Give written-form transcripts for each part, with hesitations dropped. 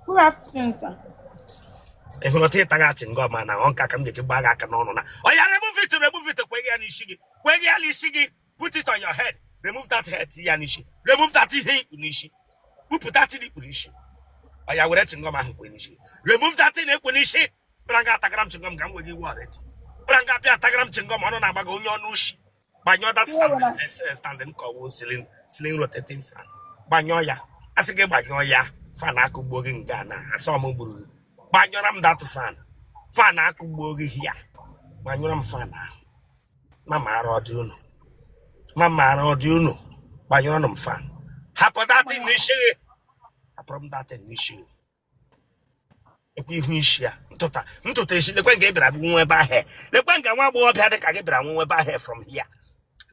Good afternoon, sir. If you not take tagachin go man, on kakam get bag I can on. Oh, yeah, remove it, Kwegi, put it on your head. Remove that head, Yanishi. Remove that Unishi. Who put that in the Unishi? Oh, yeah, we're letting go man, Quinishi. Remove that in a Quinishi. Branga Tagram Chingam Gam with you wallet. Branga Pia Tagram Chingam on Abagonia Nushi. Banyo that standing call ceiling rotating fan. Banyoya. As a game Banyoya. Fanaku Bogin Ghana. I saw Muburu. Banyoram that fan. Fanaku Bogi here. Banyoram fana. Mama Roduno. Mama Roduno. Banyoram fan. Hapo that in Nishi. Aprom that in Nishi. Equishia. Mtota she the Gwen gave it one by hair. The Gwen Gawa boy had a Kagabra one by hair from here.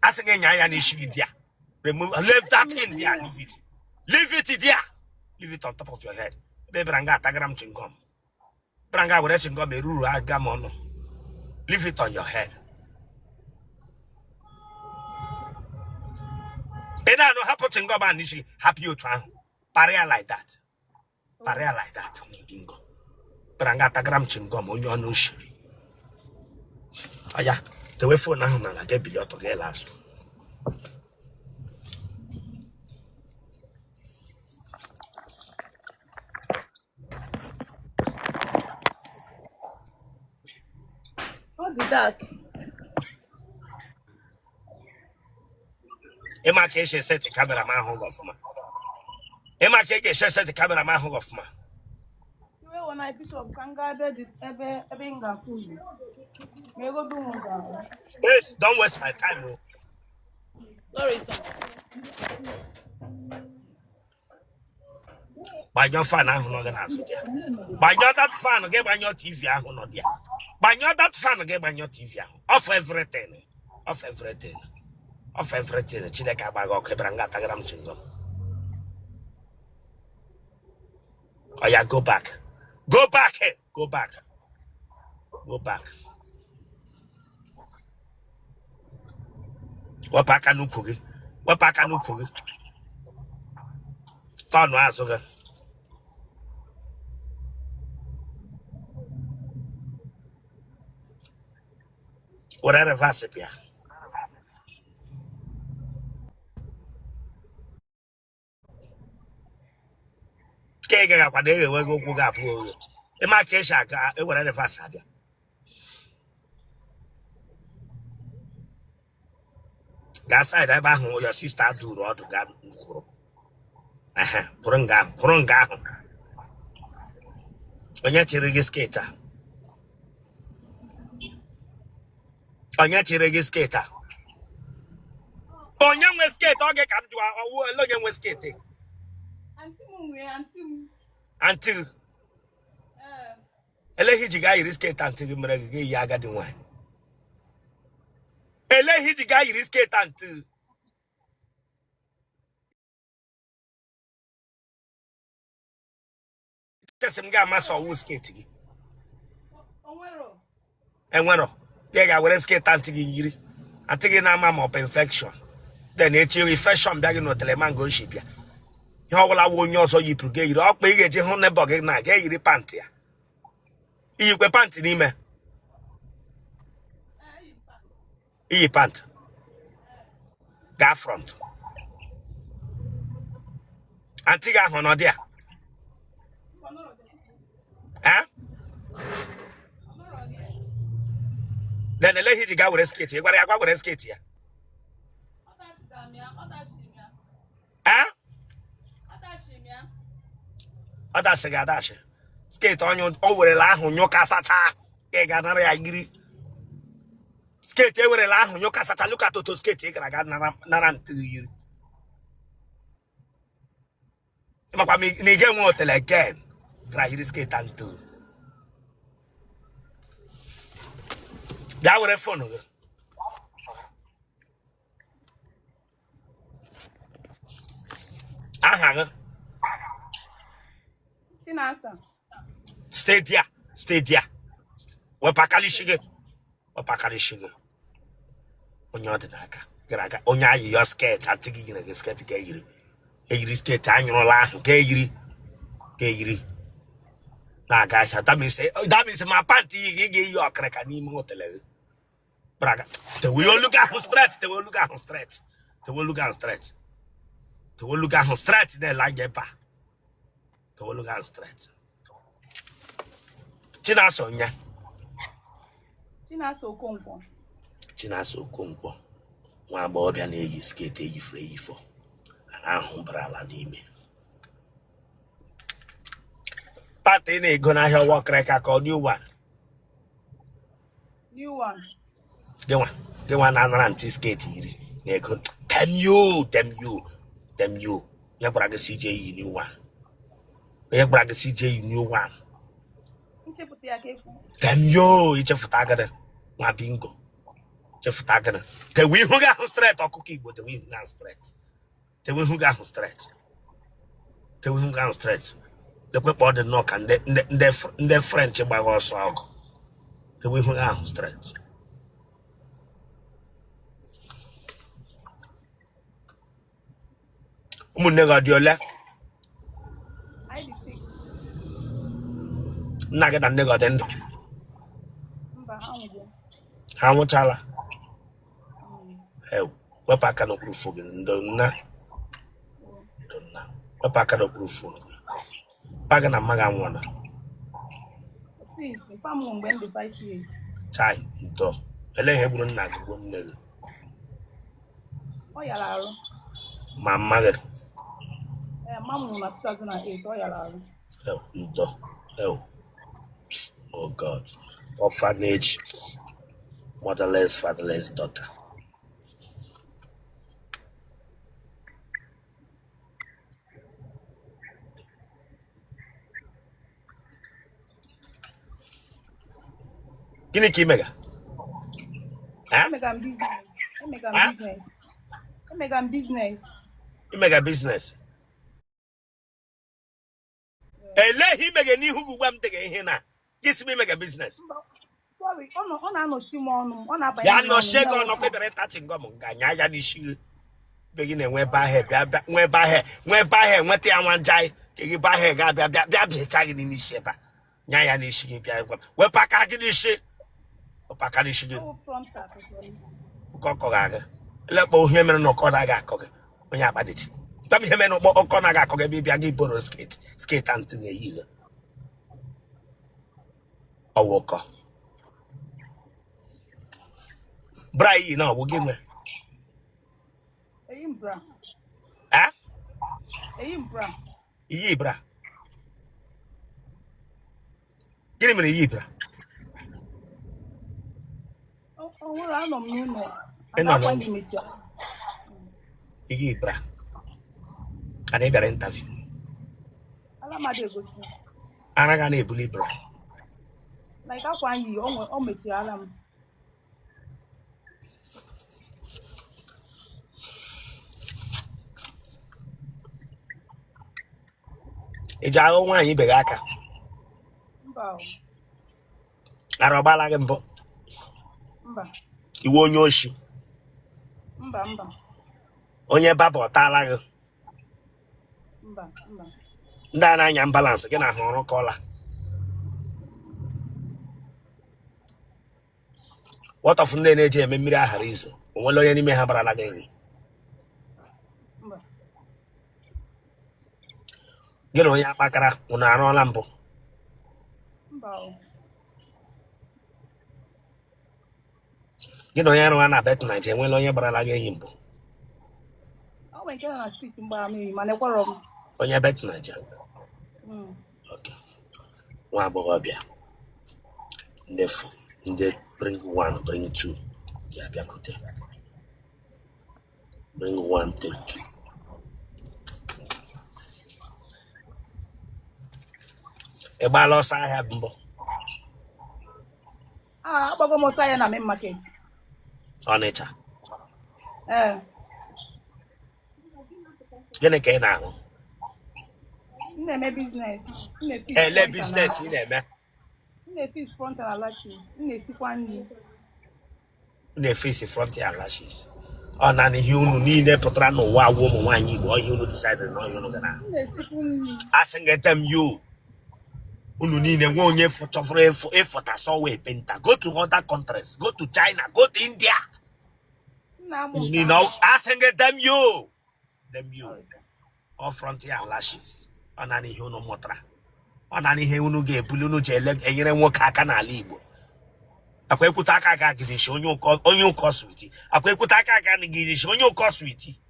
As again, Nishi dear. Remove leave that in there, leave it. Leave it there. Leave it on top of your head. Branga tagram chingom. Branga with chingom a ruru agamono. Leave it on your head. And I know happen chingom and nishi happy you try. Paria like that. Paria like that. Bingo. Branga tagram chingom on your nushi. Oh yeah. The way for now I get billion to get last. What did that? Emma Keshe set the cameraman hung off ma. Emma Keshe set the cameraman hung off ma. When I pick up Kanga, Ebinga food. May go do one. Yes, don't waste my time. Oh. Sorry, sir. By your fan, I'm not gonna answer there. By your that fan, get by your TV, I'm not there. By your that fan, get by your TV. Off everything. Off everything. Off everything. Chideka bago kebranga tagram chingo. Oh yeah, go back. Go back. Go back. Go back. Wapaka nukugi. Wapaka nukugi. Tano asoga. Whatever vasipia. Kega kwa dege wego kuga po. Ema kesha ka e whatever vasabia. That side I back your sister do road to God. Purunga. Onye chiri skater. Onye chiri skater. Onye nwe skate oge kam do owo onye nwe skate. Until Elehi jiga yiri skate until mere ge ya agadi nwan. Elehi jiga yiri skate until Tesimga maso wo skate gi. Enwero. Ga were skate until yiri. Until na ama mo infection. Then echi infection bia gi no Otele mango ship ya. You will have one year so you get it up, big a honey buggy na get you pant ya. You can pant in me. You pant. That front. Antigua honor there. Huh? Then the lady got with a skate. You got to go with a skate here. Huh? Adash. Skate on your over a laugh on your casacha. Eganara agri. Skate over a laugh on your casacha. Look at to skate. I got naran to you. Nigerian Hotel again. Try to skate and two. That was a phone. Stay there. Wapakali shige. Onyo de naka. Graga. Onya your skirt. I think you skirt get you. Skate annual la. Get you. Nah, guys, that means my panty you are crack and emo hotel. Braga. They will look at him straight. They will look at him straight. They will look at him straight. They will look at him straight. They like the bar. They will look at him straight. Chinaso, yeah. Chinaso Kongo. Chinaso Kongo. One boy and a skate a free for. And I umbrella name. Patini gonna have walk like a call new one. New one. Get one anti skate here. They could damn you. You brag CJ new one. You brag CJ new one. Damn you, it's a photographer. My bingo. Jeff Tagana. The we who got straight or cookie with the we who got straight. The we who got straight. The we who got straight. The whip or the knock and the French by our song. The we who got straight. Munega diola. I be sick. Nugget and nigger then. How much Allah? Hell, what I cannot prove for you, don't know. What I cannot prove for you. Pagana Magamwana. Please, if I'm on when the 5 years. Chai, do. A lay heaven nag one nigger. Oh, yeah, My mother. Mamma 2008. Oh, yeah, hell, do. Hell. Oh, God. Orphanage. Motherless, fatherless daughter. Gini ki mega? I mega business. Ele he mega ni hugu bam tege hina. Gisi me mega business. Sorry, on no chimo on aba. Ya no shego no kwebere touching gum nganya ya di shi. Begin and where by head, where by head, went there one jai, take by head, be tagging in this shepa. Nyaya ni shi pia. Where packaging this shit. Opakani shi. Kokogaga. Let bo him no konaga koga. When ya bad it. Tell me him no konaga koga be agi boro skate until a year. A walker. Bray, no, we'll give me. Bra. Ah? Bra. Yibra. Give me the Yibra. Oh, well, I don't know. And no, Yibra. I never interview. I can't believe bro. Like I find you on with your alarm. Ija o nwanyi be aka. Mba. Arobala gị mbọ. Mba. Iwe onye oshi. Mba. Onye baba ọtala gị. Mba. Ndị a na-anya balance gị na ahụ ọrụ kọla. What of ndị na-eji eme mmiri ahara izo? Onwere onye n'ime ha barala gị nri. Gị na onye akpakara unu arụọla mbụ. Gị na onye arụwa na bet Naija enwela onye barala gị ehi mbụ. Onye bet Naija. Okay. Nwa agbọghọbịa. Ndefu. Ndị bring one, bring two. Ya bịakute. Bring one, take two. Ebala ọsọ ahịa mbụ. Agbago m ọsọ ahịa na main market. Ọnịcha. Gịnị ka ị na-ahụ? M na-eme business. Ele business ị na-eme? M na-efis front and lashes. M na-esikwa nri. M na-efis front and lashes. Ọ na ihe unu niile pụtara n'ụwa awụ ụmụ nwaanyị Igbo ihe unu decided na ihe unu gara. M na-esikwu nri. Asị gị dem you. Unu niile nwe onye chọfụrụ ịfụta sọwe penta. Go to other countries. Go to China. Go to India. Unu niile asenge them you. Them you. All frontier and lashes. Ọ na ihe unu mụtara. Ọ na ihe unu ga-ebuli unu je enyere nwoke aka n'ala Igbo. Akwa ekwuta aka ga girishi onye ụkọ switi. Akwa ekwuta aka ga girishi onye ụkọ switi.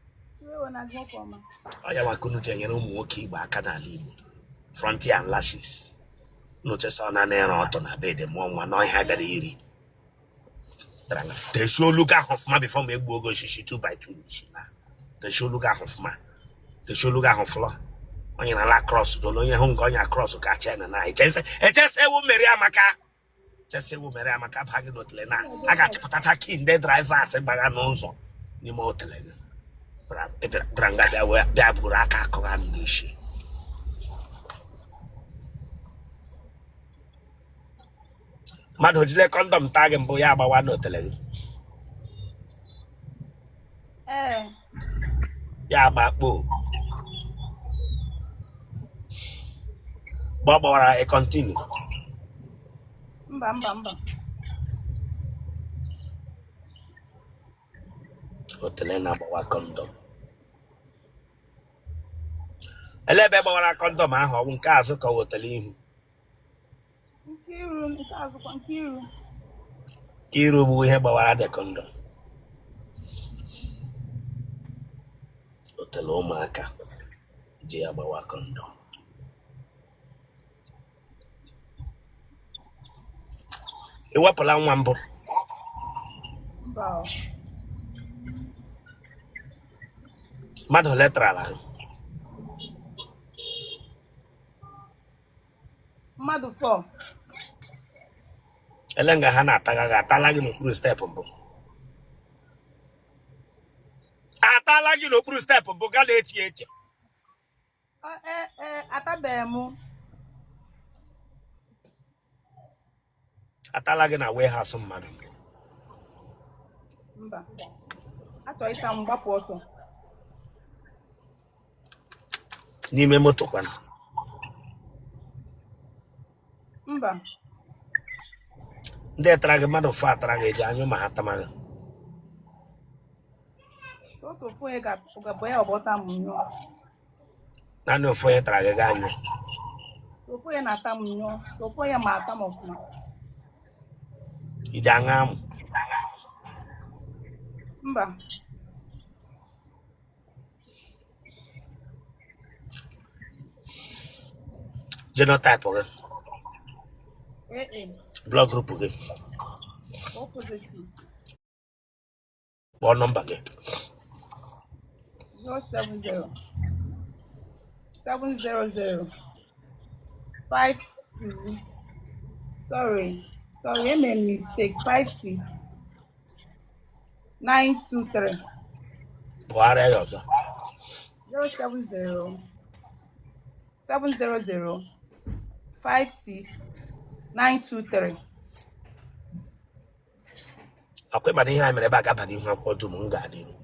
Ọ ya maka unu je enyere ụmụ nwoke Igbo aka n'ala Igbo. Frontier and lashes. No chesa ona na era oto na bed mo nwa no ha gara iri. Dranga. The show look at ma before me egbu ogo shishi 2x2 shishi na. The show look at ma. The show look at floor. Onye na la cross do no nye hu onye cross ka China na. Echese wo meri amaka. Chese wo meri amaka bagi no tele na. Aga chipota kin the driver ase baga no nzo. Ni mo tele. Dranga da buraka ko ga ndishi. Mmadụ jile kondom tag mbụ ya agbawa n'otele gị. Ya agbakpo. Gbawara continue. Mba. Otele na agbawa kondom. Elebe gbawara kondom ahụ ọ bụ nke azụ ka otele ihu. Iru bụ ihe gbawara de kondom. Otele ụmụaka ji ya gbawa kondom. Iwepụla nwa mbụ. Mmadụ letrala. Mmadụ 4. Elenga ha na-ataga atala gị n'okpuru step mbụ. Atala gị n'okpuru step mbụ ga na-echi eche. Atabeghị m. Atala gị na warehouse mmadụ. Mba. Achọ ịta m gbapụ ọsọ. N'ime moto kwana. Mba. Ndị tara gị mmadụ fa atara gị eji anyụ ma ha tamaghị. Soso fo ye ga boya obota munyo. Naanị ofu onye tara gị gaa anyụ. Soso ye na ta munyo. Soso ye ma ata mofuna. Iji aṅa amụ. Mba. Genotype gị. Blood group gị. Kpọọ nọmba gị. 070 700 52. Sorry, I made a mistake. 56 923. Buhari ya ọzọ. 070 700 56 923. Akwai mana ihe a mere ebe a ga-aba n'ihu akwụkwọ dum m ga-adịru.